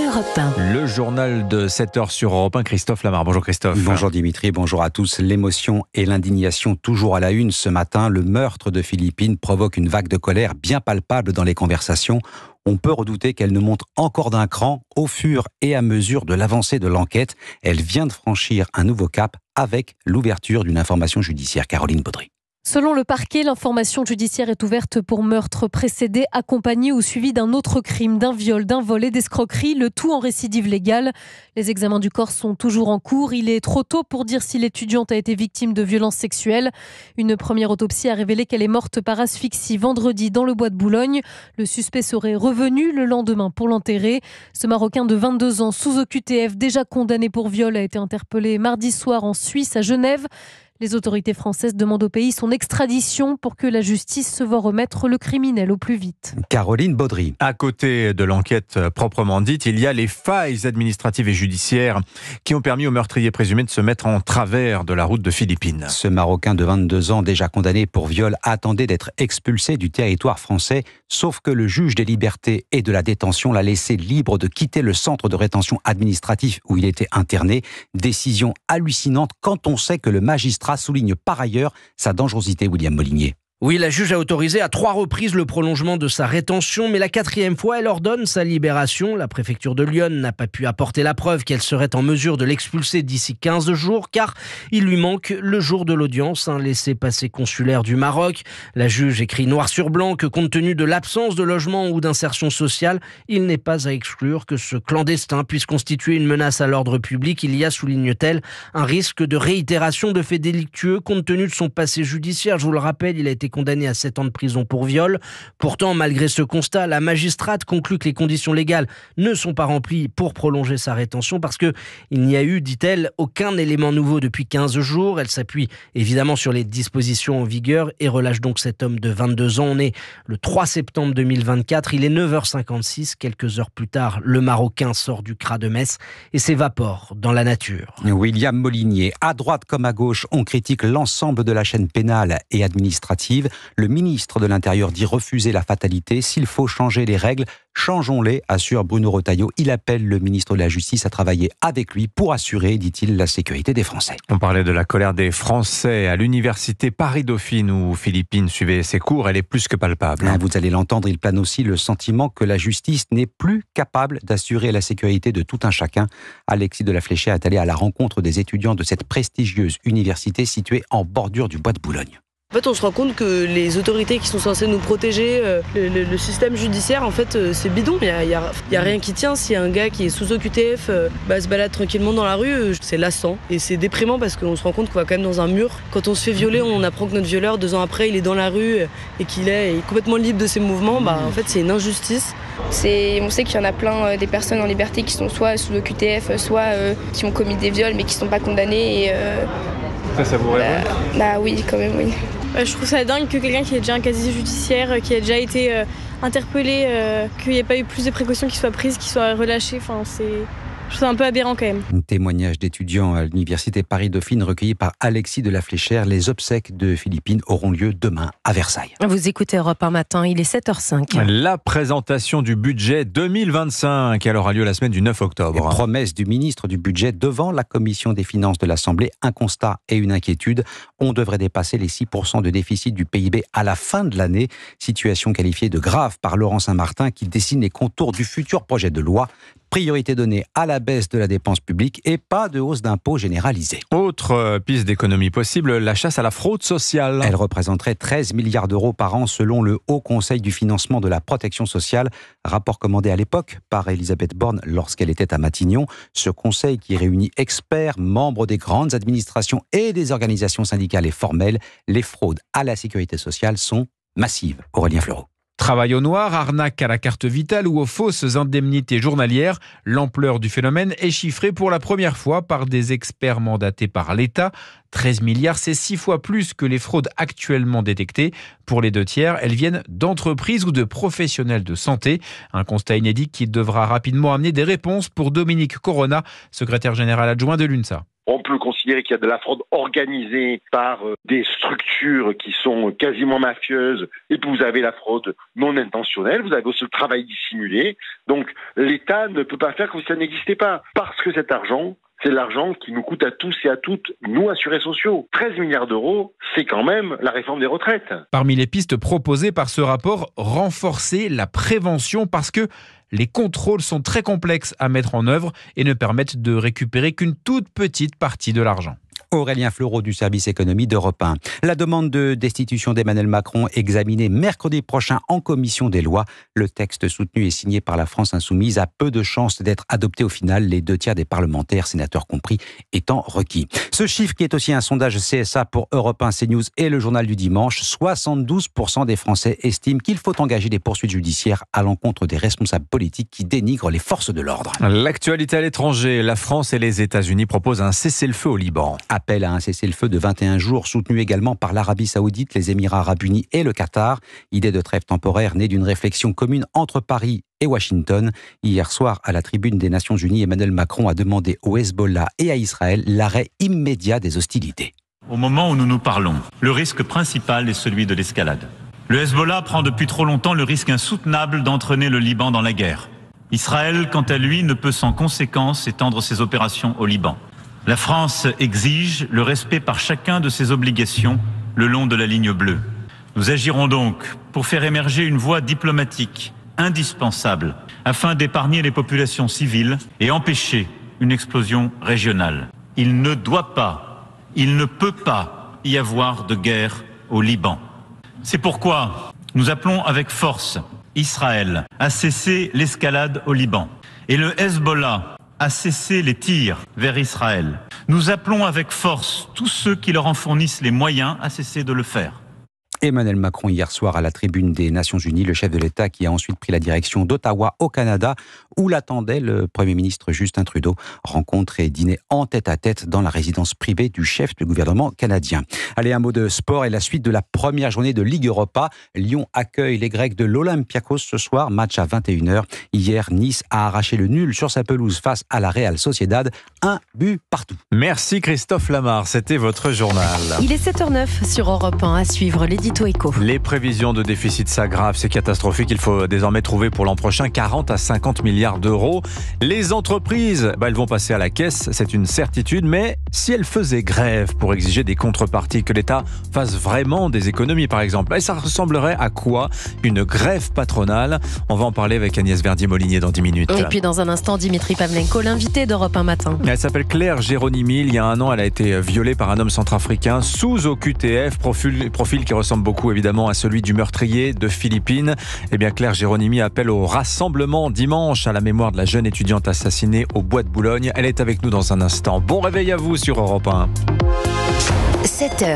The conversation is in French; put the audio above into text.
Europe 1. Le journal de 7h sur Europe 1, Christophe Lamar. Bonjour Christophe. Bonjour Dimitri, bonjour à tous. L'émotion et l'indignation toujours à la une ce matin. Le meurtre de Philippine provoque une vague de colère bien palpable dans les conversations. On peut redouter qu'elle ne monte encore d'un cran au fur et à mesure de l'avancée de l'enquête. Elle vient de franchir un nouveau cap avec l'ouverture d'une information judiciaire. Caroline Baudry. Selon le parquet, l'information judiciaire est ouverte pour meurtre précédé, accompagné ou suivi d'un autre crime, d'un viol, d'un vol et d'escroquerie, le tout en récidive légale. Les examens du corps sont toujours en cours. Il est trop tôt pour dire si l'étudiante a été victime de violences sexuelles. Une première autopsie a révélé qu'elle est morte par asphyxie vendredi dans le bois de Boulogne. Le suspect serait revenu le lendemain pour l'enterrer. Ce Marocain de 22 ans, sous OQTF, déjà condamné pour viol, a été interpellé mardi soir en Suisse, à Genève. Les autorités françaises demandent au pays son extradition pour que la justice se voie remettre le criminel au plus vite. Caroline Baudry. À côté de l'enquête proprement dite, il y a les failles administratives et judiciaires qui ont permis au meurtrier présumé de se mettre en travers de la route de Philippine. Ce Marocain de 22 ans, déjà condamné pour viol, attendait d'être expulsé du territoire français, sauf que le juge des libertés et de la détention l'a laissé libre de quitter le centre de rétention administratif où il était interné. Décision hallucinante quand on sait que le magistrat souligne par ailleurs sa dangerosité, William Molinier. Oui, la juge a autorisé à 3 reprises le prolongement de sa rétention, mais la 4e fois, elle ordonne sa libération. La préfecture de Lyon n'a pas pu apporter la preuve qu'elle serait en mesure de l'expulser d'ici 15 jours, car il lui manque le jour de l'audience un laissez-passer consulaire du Maroc. La juge écrit noir sur blanc que compte tenu de l'absence de logement ou d'insertion sociale, il n'est pas à exclure que ce clandestin puisse constituer une menace à l'ordre public. Il y a, souligne-t-elle, un risque de réitération de faits délictueux compte tenu de son passé judiciaire. Je vous le rappelle, il a été condamné à 7 ans de prison pour viol. Pourtant, malgré ce constat, la magistrate conclut que les conditions légales ne sont pas remplies pour prolonger sa rétention parce qu'il n'y a eu, dit-elle, aucun élément nouveau depuis 15 jours. Elle s'appuie évidemment sur les dispositions en vigueur et relâche donc cet homme de 22 ans. On est le 3 septembre 2024, il est 9h56. Quelques heures plus tard, le Marocain sort du CRA de Metz et s'évapore dans la nature. William Molinier. À droite comme à gauche, on critique l'ensemble de la chaîne pénale et administrative. Le ministre de l'Intérieur dit refuser la fatalité. S'il faut changer les règles, changeons-les, assure Bruno Retailleau. Il appelle le ministre de la Justice à travailler avec lui pour assurer, dit-il, la sécurité des Français. On parlait de la colère des Français à l'université Paris-Dauphine où Philippine suivait ses cours. Elle est plus que palpable. Vous allez l'entendre, il plane aussi le sentiment que la justice n'est plus capable d'assurer la sécurité de tout un chacun. Alexis de la Fléchère est allé à la rencontre des étudiants de cette prestigieuse université située en bordure du bois de Boulogne. En fait, on se rend compte que les autorités qui sont censées nous protéger, le système judiciaire, en fait, c'est bidon. Il y a rien qui tient. S'il y a un gars qui est sous OQTF, se balade tranquillement dans la rue, c'est lassant. Et c'est déprimant parce qu'on se rend compte qu'on va quand même dans un mur. Quand on se fait violer, on apprend que notre violeur, 2 ans après, il est dans la rue et qu'il est complètement libre de ses mouvements. En fait, c'est une injustice. On sait qu'il y en a plein des personnes en liberté qui sont soit sous OQTF, soit qui ont commis des viols mais qui ne sont pas condamnées. Ça vous révolte ? Oui, quand même, oui. Je trouve ça dingue que quelqu'un qui a déjà un casier judiciaire, qui a déjà été interpellé, qu'il n'y ait pas eu plus de précautions qui soient prises, qui soient relâchées. Je trouve ça un peu aberrant quand même. Un témoignage d'étudiants à l'université Paris-Dauphine recueilli par Alexis de la Fléchère. Les obsèques de Philippine auront lieu demain à Versailles. Vous écoutez Europe 1 matin, il est 7h05. La présentation du budget 2025, elle aura lieu la semaine du 9 octobre. Promesse du ministre du Budget devant la Commission des finances de l'Assemblée. Un constat et une inquiétude. On devrait dépasser les 6% de déficit du PIB à la fin de l'année. Situation qualifiée de grave par Laurent Saint-Martin qui dessine les contours du futur projet de loi. Priorité donnée à la baisse de la dépense publique et pas de hausse d'impôts généralisée. Autre piste d'économie possible, la chasse à la fraude sociale. Elle représenterait 13 milliards d'euros par an selon le Haut Conseil du financement de la protection sociale. Rapport commandé à l'époque par Elisabeth Borne lorsqu'elle était à Matignon. Ce conseil qui réunit experts, membres des grandes administrations et des organisations syndicales et formelles. Les fraudes à la sécurité sociale sont massives. Aurélien Fleureau. Travail au noir, arnaque à la carte vitale ou aux fausses indemnités journalières. L'ampleur du phénomène est chiffrée pour la première fois par des experts mandatés par l'État. 13 milliards, c'est 6 fois plus que les fraudes actuellement détectées. Pour les 2 tiers, elles viennent d'entreprises ou de professionnels de santé. Un constat inédit qui devra rapidement amener des réponses pour Dominique Corona, secrétaire général adjoint de l'UNSA. On peut considérer qu'il y a de la fraude organisée par des structures qui sont quasiment mafieuses. Et puis vous avez la fraude non intentionnelle, vous avez aussi le travail dissimulé. Donc l'État ne peut pas faire comme si ça n'existait pas. Parce que cet argent, c'est l'argent qui nous coûte à tous et à toutes, nous assurés sociaux. 13 milliards d'euros, c'est quand même la réforme des retraites. Parmi les pistes proposées par ce rapport, renforcer la prévention parce que les contrôles sont très complexes à mettre en œuvre et ne permettent de récupérer qu'une toute petite partie de l'argent. Aurélien Fleureau du service économie d'Europe 1. La demande de destitution d'Emmanuel Macron examinée mercredi prochain en commission des lois. Le texte soutenu et signé par la France Insoumise a peu de chances d'être adopté au final, les 2/3 des parlementaires, sénateurs compris, étant requis. Ce chiffre qui est aussi un sondage CSA pour Europe 1, CNews et le journal du dimanche, 72% des Français estiment qu'il faut engager des poursuites judiciaires à l'encontre des responsables politiques qui dénigrent les forces de l'ordre. L'actualité à l'étranger, la France et les États-Unis proposent un cessez-le-feu au Liban. Appel à un cessez-le-feu de 21 jours, soutenu également par l'Arabie Saoudite, les Émirats Arabes Unis et le Qatar. Idée de trêve temporaire née d'une réflexion commune entre Paris et Washington. Hier soir, à la tribune des Nations Unies, Emmanuel Macron a demandé au Hezbollah et à Israël l'arrêt immédiat des hostilités. Au moment où nous nous parlons, le risque principal est celui de l'escalade. Le Hezbollah prend depuis trop longtemps le risque insoutenable d'entraîner le Liban dans la guerre. Israël, quant à lui, ne peut sans conséquence étendre ses opérations au Liban. La France exige le respect par chacun de ses obligations le long de la ligne bleue. Nous agirons donc pour faire émerger une voie diplomatique indispensable afin d'épargner les populations civiles et empêcher une explosion régionale. Il ne doit pas, il ne peut pas y avoir de guerre au Liban. C'est pourquoi nous appelons avec force Israël à cesser l'escalade au Liban et le Hezbollah à cesser les tirs vers Israël. Nous appelons avec force tous ceux qui leur en fournissent les moyens à cesser de le faire. Emmanuel Macron hier soir à la tribune des Nations Unies, le chef de l'État qui a ensuite pris la direction d'Ottawa au Canada où l'attendait le Premier ministre Justin Trudeau. Rencontre et dîner en tête-à-tête dans la résidence privée du chef du gouvernement canadien. Allez, un mot de sport et la suite de la première journée de Ligue Europa. Lyon accueille les Grecs de l'Olympiakos ce soir, match à 21h. Hier, Nice a arraché le nul sur sa pelouse face à la Real Sociedad. 1 but partout. Merci Christophe Lamar, c'était votre journal. Il est 7h09 sur Europe 1 à suivre l'édito éco. Les prévisions de déficit s'aggravent, c'est catastrophique. Il faut désormais trouver pour l'an prochain 40 à 50 milliards d'euros. Les entreprises, elles vont passer à la caisse, c'est une certitude. Mais si elles faisaient grève pour exiger des contreparties, que l'État fasse vraiment des économies par exemple, ça ressemblerait à quoi une grève patronale? On va en parler avec Agnès Verdier-Molinier dans 10 minutes. Et puis dans un instant, Dimitri Pavlenko, l'invité d'Europe 1 matin. Elle s'appelle Claire Géronimi. Il y a un an, elle a été violée par un homme centrafricain sous OQTF, profil qui ressemble beaucoup évidemment à celui du meurtrier de Philippines. Eh bien, Claire Géronimi appelle au rassemblement dimanche à la mémoire de la jeune étudiante assassinée au Bois de Boulogne. Elle est avec nous dans un instant. Bon réveil à vous sur Europe 1. 7h.